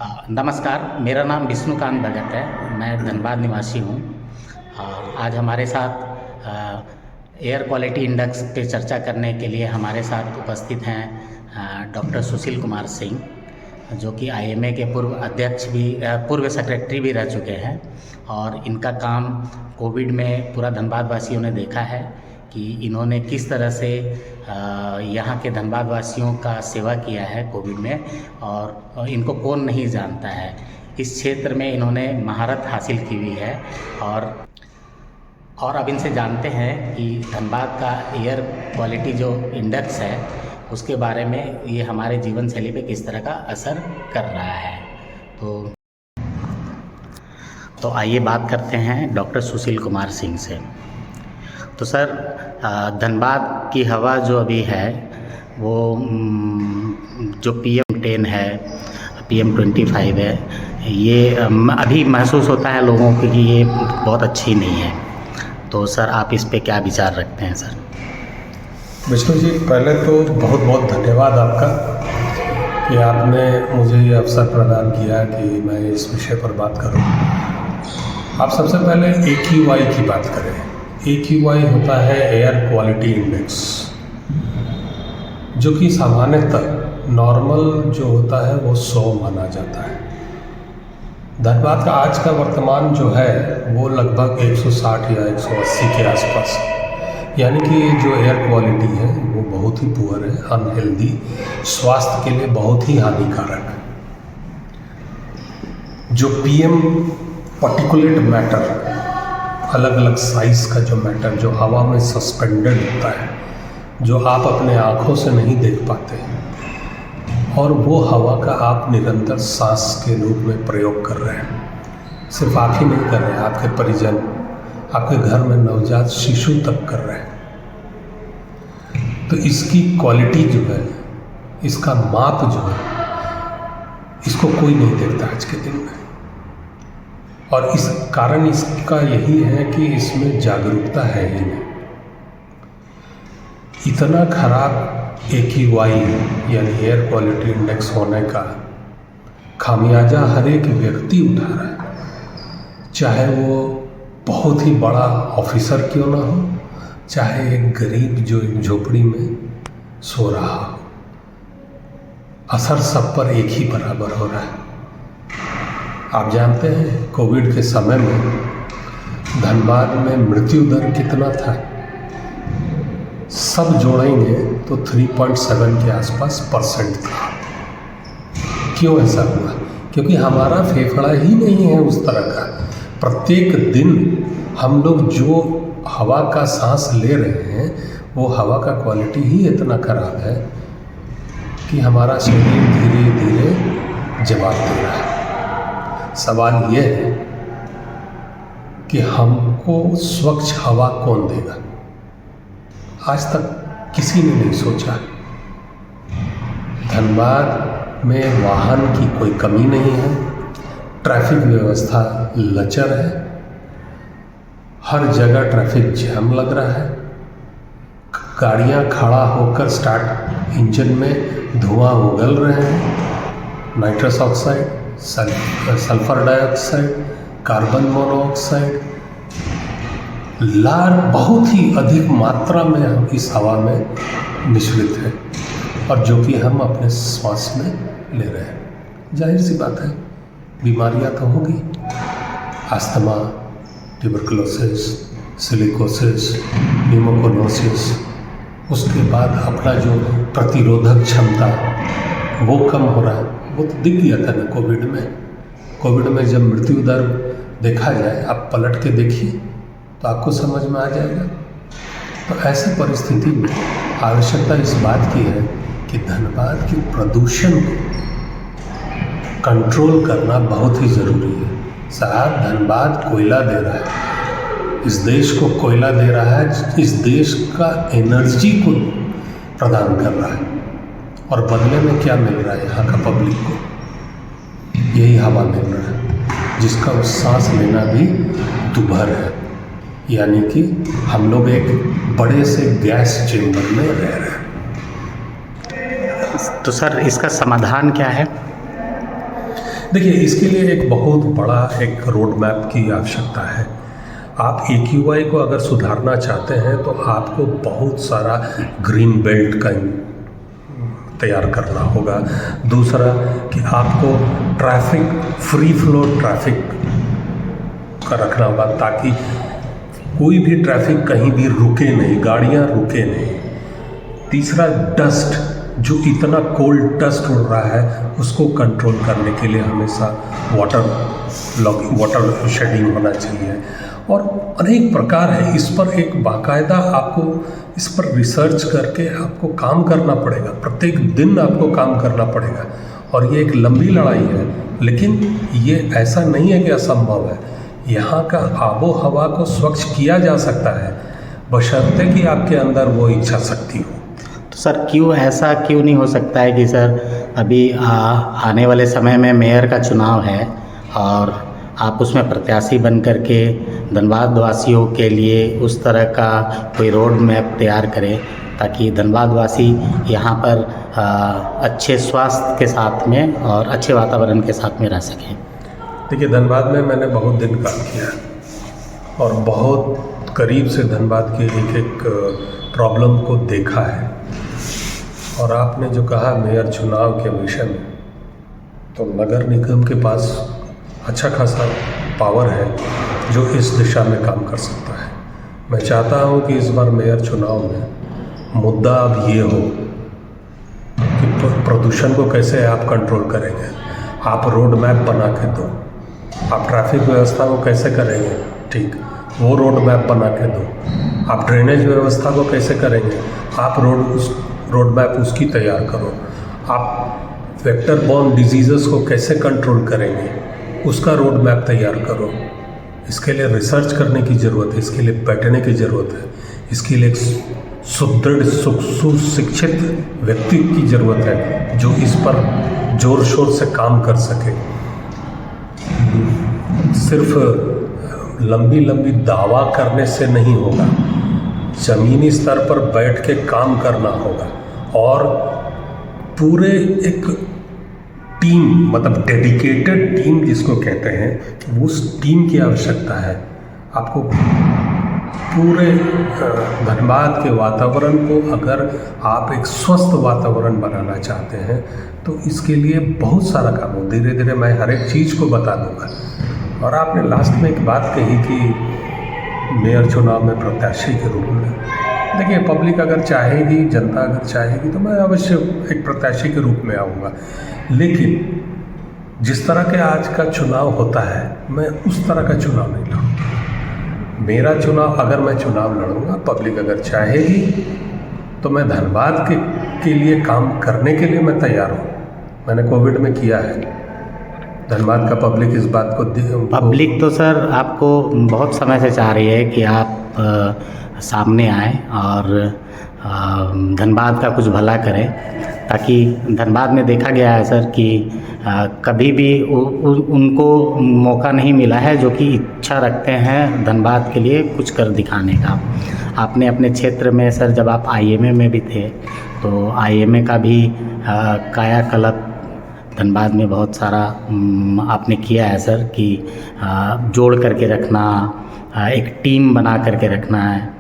नमस्कार, मेरा नाम विष्णुकांत भगत है। मैं धनबाद निवासी हूँ। आज हमारे साथ एयर क्वालिटी इंडेक्स पे चर्चा करने के लिए हमारे साथ उपस्थित हैं डॉक्टर सुशील कुमार सिंह, जो कि आईएमए के पूर्व अध्यक्ष भी पूर्व सेक्रेटरी भी रह चुके हैं। और इनका काम कोविड में पूरा धनबाद वासियों ने देखा है कि इन्होंने किस तरह से यहाँ के धनबाद वासियों का सेवा किया है कोविड में, और इनको कौन नहीं जानता है। इस क्षेत्र में इन्होंने महारत हासिल की हुई है। और अब इनसे जानते हैं कि धनबाद का एयर क्वालिटी जो इंडेक्स है उसके बारे में ये हमारे जीवन शैली पे किस तरह का असर कर रहा है। तो आइए बात करते हैं डॉक्टर सुशील कुमार सिंह से। तो सर, धनबाद की हवा जो अभी है वो जो PM10 है, PM25 है, ये अभी महसूस होता है लोगों को कि ये बहुत अच्छी नहीं है। तो सर, आप इस पे क्या विचार रखते हैं सर? विष्णु जी, पहले तो बहुत बहुत धन्यवाद आपका कि आपने मुझे ये अवसर प्रदान किया कि मैं इस विषय पर बात करूं। आप सबसे पहले AQI की बात करें। AQI होता है एयर क्वालिटी इंडेक्स, जो कि सामान्यतः नॉर्मल जो होता है वो 100 माना जाता है। धनबाद का आज का वर्तमान जो है वो लगभग 160 या 180 के आसपास, यानी कि जो एयर क्वालिटी है वो बहुत ही पुअर है, अनहेल्दी, स्वास्थ्य के लिए बहुत ही हानिकारक। जो PM पार्टिकुलेट मैटर, अलग अलग साइज़ का जो मैटर जो हवा में सस्पेंडेड होता है, जो आप अपने आँखों से नहीं देख पाते, और वो हवा का आप निरंतर सांस के रूप में प्रयोग कर रहे हैं। सिर्फ आप ही नहीं कर रहे हैं, आपके परिजन, आपके घर में नवजात शिशु तक कर रहे हैं। तो इसकी क्वालिटी जो है, इसका माप जो है, इसको कोई नहीं देखता आज के दिन में। और इस कारण इसका यही है कि इसमें जागरूकता है ही नहीं। इतना खराब AQI यानी एयर क्वालिटी इंडेक्स होने का खामियाजा हर एक व्यक्ति उठा रहा है, चाहे वो बहुत ही बड़ा ऑफिसर क्यों ना हो, चाहे एक गरीब जो एक झोपड़ी में सो रहा हो। असर सब पर एक ही बराबर हो रहा है। आप जानते हैं कोविड के समय में धनबाद में मृत्यु दर कितना था? सब जोड़ेंगे तो 3.7 के आसपास % था। क्यों ऐसा हुआ? क्योंकि हमारा फेफड़ा ही नहीं है उस तरह का। प्रत्येक दिन हम लोग जो हवा का सांस ले रहे हैं वो हवा का क्वालिटी ही इतना खराब है कि हमारा शरीर धीरे धीरे जवाब दे रहा है। सवाल ये है कि हमको स्वच्छ हवा कौन देगा? आज तक किसी ने नहीं सोचा। धनबाद में वाहन की कोई कमी नहीं है, ट्रैफिक व्यवस्था लचर है, हर जगह ट्रैफिक जैम लग रहा है, गाड़ियां खड़ा होकर स्टार्ट इंजन में धुआं उगल रहे हैं, nitrous oxide, sulphur dioxide, carbon monoxide, लार बहुत ही अधिक मात्रा में हम इस हवा में मिश्रित है, और जो कि हम अपने श्वास में ले रहे हैं। जाहिर सी बात है, बीमारियां तो होगी, अस्थमा, ट्यूबरकुलोसिस, सिलिकोसिस, न्यूमोकोनोसिस। उसके बाद अपना जो प्रतिरोधक क्षमता वो कम हो रहा है। वो तो दिख गया था ना कोविड में। कोविड में जब मृत्यु दर देखा जाए, आप पलट के देखिए तो आपको समझ में आ जाएगा। तो ऐसी परिस्थिति में आवश्यकता इस बात की है कि धनबाद के प्रदूषण को कंट्रोल करना बहुत ही ज़रूरी है। साहब, धनबाद कोयला दे रहा है, इस देश को कोयला दे रहा है, इस देश का एनर्जी को प्रदान कर रहा है, और बदले में क्या मिल रहा है यहाँ का पब्लिक को? यही हवा मिल रहा है जिसका सांस लेना भी दुभर है। यानी कि हम लोग एक बड़े से गैस चेंबर में रह रहे हैं। तो सर, इसका समाधान क्या है? देखिए, इसके लिए एक बहुत बड़ा एक रोड मैप की आवश्यकता है। आप AQI को अगर सुधारना चाहते हैं तो आपको बहुत सारा ग्रीन बेल्ट का तैयार करना होगा। दूसरा कि आपको ट्रैफिक, फ्री फ्लो ट्रैफिक का रखना होगा ताकि कोई भी ट्रैफिक कहीं भी रुके नहीं, गाड़ियाँ रुके नहीं। तीसरा, डस्ट, जो इतना कोल्ड डस्ट उड़ रहा है उसको कंट्रोल करने के लिए हमेशा वाटर शेडिंग होना चाहिए। और अनेक प्रकार है, इस पर एक बाकायदा आपको इस पर रिसर्च करके आपको काम करना पड़ेगा, प्रत्येक दिन आपको काम करना पड़ेगा। और ये एक लंबी लड़ाई है, लेकिन ये ऐसा नहीं है कि असंभव है। यहाँ का आबो हवा को स्वच्छ किया जा सकता है, बशर्ते कि आपके अंदर वो इच्छा शक्ति हो। तो सर ऐसा क्यों नहीं हो सकता है कि सर अभी आने वाले समय में मेयर का चुनाव है और आप उसमें प्रत्याशी बन करके धनबाद वासियों के लिए उस तरह का कोई रोड मैप तैयार करें ताकि धनबाद वासी यहाँ पर अच्छे स्वास्थ्य के साथ में और अच्छे वातावरण के साथ में रह सकें। देखिए, धनबाद में मैंने बहुत दिन काम किया और बहुत करीब से धनबाद के एक प्रॉब्लम को देखा है। और आपने जो कहा मेयर चुनाव के विषय में, तो नगर निगम के पास अच्छा खासा पावर है जो इस दिशा में काम कर सकता है। मैं चाहता हूं कि इस बार मेयर चुनाव में मुद्दा अब ये हो कि प्रदूषण को कैसे आप कंट्रोल करेंगे, आप रोड मैप बना के दो। आप ट्रैफिक व्यवस्था को कैसे करेंगे, ठीक, वो रोड मैप बना के दो। आप ड्रेनेज व्यवस्था को कैसे करेंगे, आप रोड मैप उसकी तैयार करो। आप वेक्टर बॉर्न डिजीज़ेस को कैसे कंट्रोल करेंगे, उसका रोड मैप तैयार करो। इसके लिए रिसर्च करने की ज़रूरत है, इसके लिए बैठने की ज़रूरत है, इसके लिए एक सुदृढ़ सुशिक्षित व्यक्ति की ज़रूरत है जो इस पर ज़ोर शोर से काम कर सके। सिर्फ लंबी दावा करने से नहीं होगा, ज़मीनी स्तर पर बैठ के काम करना होगा और पूरे एक टीम, मतलब डेडिकेटेड टीम जिसको कहते हैं, उस टीम की आवश्यकता है। आपको पूरे धनबाद के वातावरण को अगर आप एक स्वस्थ वातावरण बनाना चाहते हैं तो इसके लिए बहुत सारा काम हो। धीरे धीरे मैं हर एक चीज़ को बता दूंगा। और आपने लास्ट में एक बात कही कि मेयर चुनाव में प्रत्याशी के रूप में, देखिए, पब्लिक अगर चाहेगी, जनता अगर चाहेगी तो मैं अवश्य एक प्रत्याशी के रूप में आऊँगा। लेकिन जिस तरह के आज का चुनाव होता है, मैं उस तरह का चुनाव नहीं लड़ूँगा। मेरा चुनाव, अगर मैं चुनाव लड़ूँगा, पब्लिक अगर चाहेगी तो मैं धनबाद के लिए काम करने के लिए मैं तैयार हूँ। मैंने कोविड में किया है। धनबाद का पब्लिक इस बात को पब्लिक तो सर आपको बहुत समय से चाह रही है कि आप सामने आएँ और धनबाद का कुछ भला करें, ताकि धनबाद में देखा गया है सर कि कभी भी उनको मौका नहीं मिला है जो कि इच्छा रखते हैं धनबाद के लिए कुछ कर दिखाने का। आपने अपने क्षेत्र में सर, जब आप IMA में भी थे तो IMA का भी कायाकल्प धनबाद में बहुत सारा आपने किया है सर कि जोड़ करके रखना, एक टीम बना करके रखना है।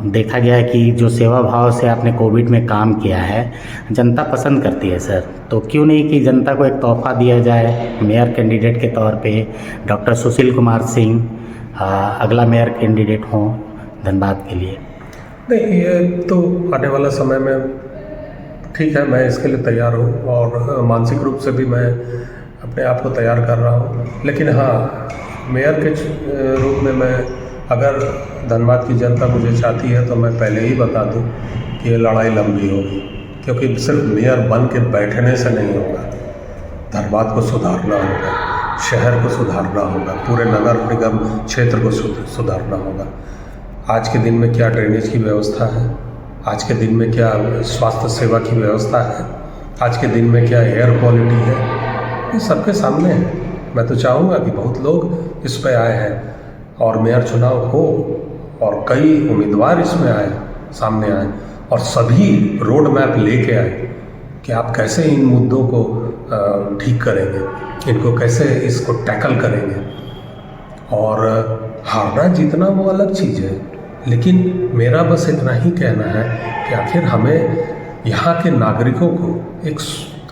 देखा गया है कि जो सेवा भाव से आपने कोविड में काम किया है, जनता पसंद करती है सर। तो क्यों नहीं कि जनता को एक तोहफा दिया जाए, मेयर कैंडिडेट के तौर पे डॉक्टर सुशील कुमार सिंह अगला मेयर कैंडिडेट हों धनबाद के लिए। नहीं, ये तो आने वाला समय में ठीक है, मैं इसके लिए तैयार हूँ और मानसिक रूप से भी मैं अपने आप को तैयार कर रहा हूँ। लेकिन हाँ, मेयर के रूप में मैं, अगर धनबाद की जनता मुझे चाहती है तो मैं पहले ही बता दूं कि ये लड़ाई लंबी होगी, क्योंकि सिर्फ मेयर बन के बैठने से नहीं होगा। धनबाद को सुधारना होगा, शहर को सुधारना होगा, पूरे नगर निगम क्षेत्र को सुधारना होगा। आज के दिन में क्या ड्रेनेज की व्यवस्था है, आज के दिन में क्या स्वास्थ्य सेवा की व्यवस्था है, आज के दिन में क्या एयर क्वालिटी है, ये सबके सामने है। मैं तो चाहूँगा कि बहुत लोग इस पर आए हैं और मेयर चुनाव हो और कई उम्मीदवार इसमें आए, सामने आए और सभी रोड मैप लेके आए कि आप कैसे इन मुद्दों को ठीक करेंगे, इनको कैसे इसको टैकल करेंगे। और हारना जीतना वो अलग चीज़ है, लेकिन मेरा बस इतना ही कहना है कि आखिर हमें यहाँ के नागरिकों को एक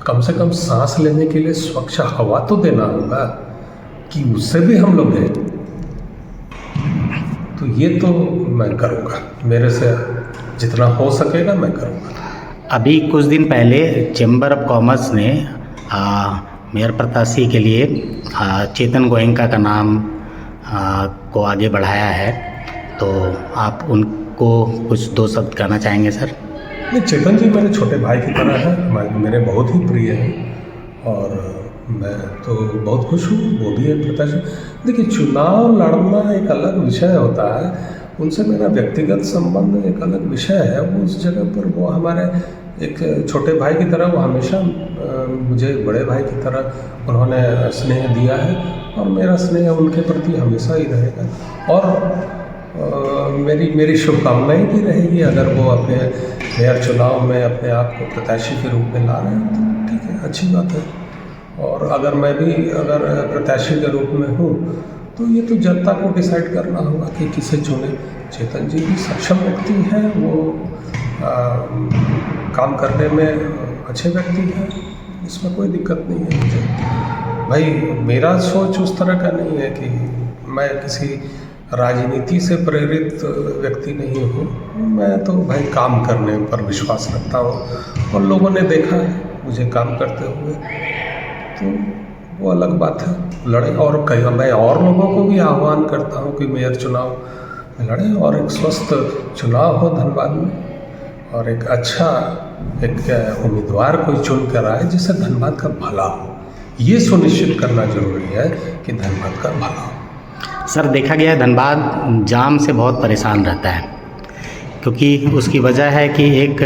कम से कम सांस लेने के लिए स्वच्छ हवा तो देना होगा, कि उससे भी हम लोग गए। तो ये तो मैं करूँगा, मेरे से जितना हो सकेगा मैं करूँगा। अभी कुछ दिन पहले चैम्बर ऑफ कॉमर्स ने मेयर प्रत्याशी के लिए चेतन गोयनका का नाम को आगे बढ़ाया है, तो आप उनको कुछ 2 शब्द कहना चाहेंगे सर? नहीं, चेतन जी मेरे छोटे भाई की तरह हैं, मेरे बहुत ही प्रिय हैं और मैं तो बहुत खुश हूँ, वो भी एक प्रत्याशी। देखिए, चुनाव लड़ना एक अलग विषय होता है, उनसे मेरा व्यक्तिगत संबंध एक अलग विषय है। वो उस जगह पर वो हमारे एक छोटे भाई की तरह, वो हमेशा मुझे बड़े भाई की तरह उन्होंने स्नेह दिया है और मेरा स्नेह उनके प्रति हमेशा ही रहेगा। और मेरी शुभकामनाएं भी रहेगी, अगर वो अपने मेयर चुनाव में अपने आप को प्रत्याशी के रूप में ला रहे हैं तो ठीक है, अच्छी बात है। और अगर मैं भी अगर प्रत्याशी के रूप में हूँ तो ये तो जनता को डिसाइड करना होगा कि किसे चुने। चेतन जी भी सक्षम व्यक्ति हैं, वो काम करने में अच्छे व्यक्ति हैं, इसमें कोई दिक्कत नहीं है मुझे। भाई, मेरा सोच उस तरह का नहीं है कि मैं किसी राजनीति से प्रेरित व्यक्ति नहीं हूँ। मैं तो भाई काम करने पर विश्वास रखता हूँ और लोगों ने देखा है मुझे काम करते हुए, तो वो अलग बात है, लड़े। और कई मैं और लोगों को भी आह्वान करता हूँ कि मेयर चुनाव में लड़े और एक स्वस्थ चुनाव हो धनबाद में, और एक अच्छा एक उम्मीदवार कोई चुन कर आए जिससे धनबाद का भला हो। ये सुनिश्चित करना जरूरी है कि धनबाद का भला हो। सर, देखा गया है धनबाद जाम से बहुत परेशान रहता है, क्योंकि उसकी वजह है कि एक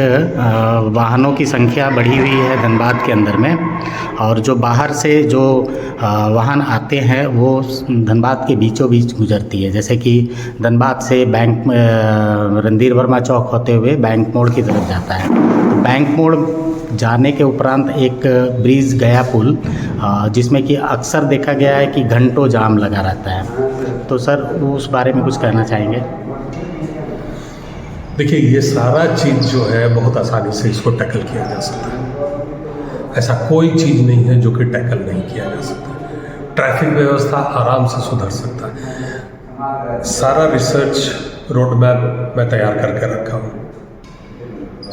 वाहनों की संख्या बढ़ी हुई है धनबाद के अंदर में, और जो बाहर से जो वाहन आते हैं वो धनबाद के बीचों बीच गुजरती है। जैसे कि धनबाद से बैंक रणधीर वर्मा चौक होते हुए बैंक मोड़ की तरफ जाता है, तो बैंक मोड़ जाने के उपरांत एक ब्रिज गया पुल, जिसमें कि अक्सर देखा गया है कि घंटों जाम लगा रहता है। तो सर, उस बारे में कुछ कहना चाहेंगे? देखिए, ये सारा चीज़ जो है बहुत आसानी से इसको टैकल किया जा सकता है। ऐसा कोई चीज़ नहीं है जो कि टैकल नहीं किया जा सकता। ट्रैफिक व्यवस्था आराम से सुधर सकता है। सारा रिसर्च रोड मैप मैं तैयार करके रखा हूँ।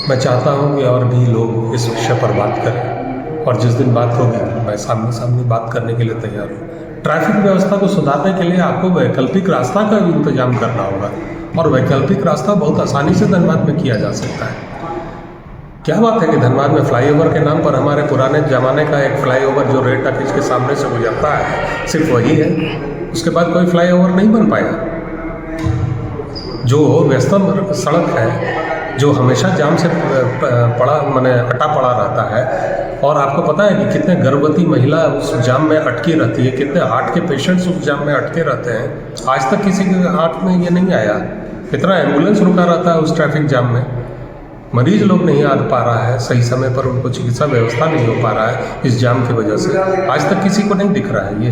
मैं चाहता हूँ कि और भी लोग इस विषय पर बात करें, और जिस दिन बात होगी मैं सामने सामने बात करने के लिए तैयार हूँ। ट्रैफिक व्यवस्था को सुधारने के लिए आपको वैकल्पिक रास्ता का भी इंतजाम करना होगा, और वैकल्पिक रास्ता बहुत आसानी से धनबाद में किया जा सकता है। क्या बात है कि धनबाद में फ्लाईओवर के नाम पर हमारे पुराने ज़माने का एक फ्लाईओवर जो रेड टॉकीज के सामने से गुजरता है, सिर्फ वही है। उसके बाद कोई फ्लाईओवर नहीं बन पाया। जो व्यस्तम सड़क है, जो हमेशा जाम से अटा पड़ा रहता है, और आपको पता है कि कितने गर्भवती महिला उस जाम में अटकी रहती है, कितने हार्ट के पेशेंट्स उस जाम में अटके रहते हैं। आज तक किसी के हाथ में ये नहीं आया। कितना एम्बुलेंस रुका रहता है उस ट्रैफिक जाम में। मरीज लोग नहीं आ पा रहा है, सही समय पर उनको चिकित्सा व्यवस्था नहीं हो पा रहा है इस जाम की वजह से। आज तक किसी को नहीं दिख रहा है ये।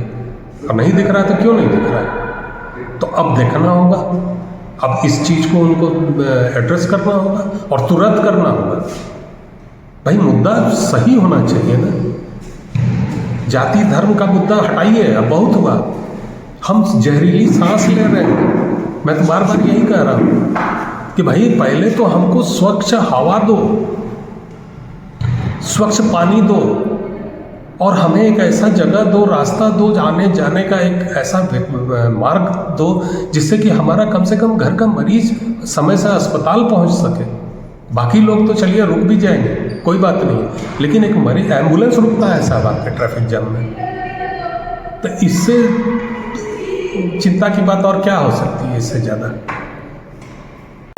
अब नहीं दिख रहा है तो क्यों नहीं दिख रहा है? तो अब देखना होगा, अब इस चीज़ को उनको एड्रेस करना होगा और तुरंत करना होगा। भाई, मुद्दा सही होना चाहिए ना। जाति धर्म का मुद्दा हटाइए, अब बहुत हुआ। हम जहरीली सांस ले रहे हैं। मैं तो बार बार यही कह रहा हूँ कि भाई, पहले तो हमको स्वच्छ हवा दो, स्वच्छ पानी दो, और हमें एक ऐसा जगह दो, रास्ता दो, आने जाने का एक ऐसा मार्ग दो जिससे कि हमारा कम से कम घर का मरीज समय से अस्पताल पहुंच सके। बाकी लोग तो चलिए रुक भी जाएंगे, कोई बात नहीं, लेकिन एक मरीज एम्बुलेंस रुकता है साहब आपके ट्रैफिक जाम में, तो इससे चिंता की बात और क्या हो सकती है इससे ज़्यादा।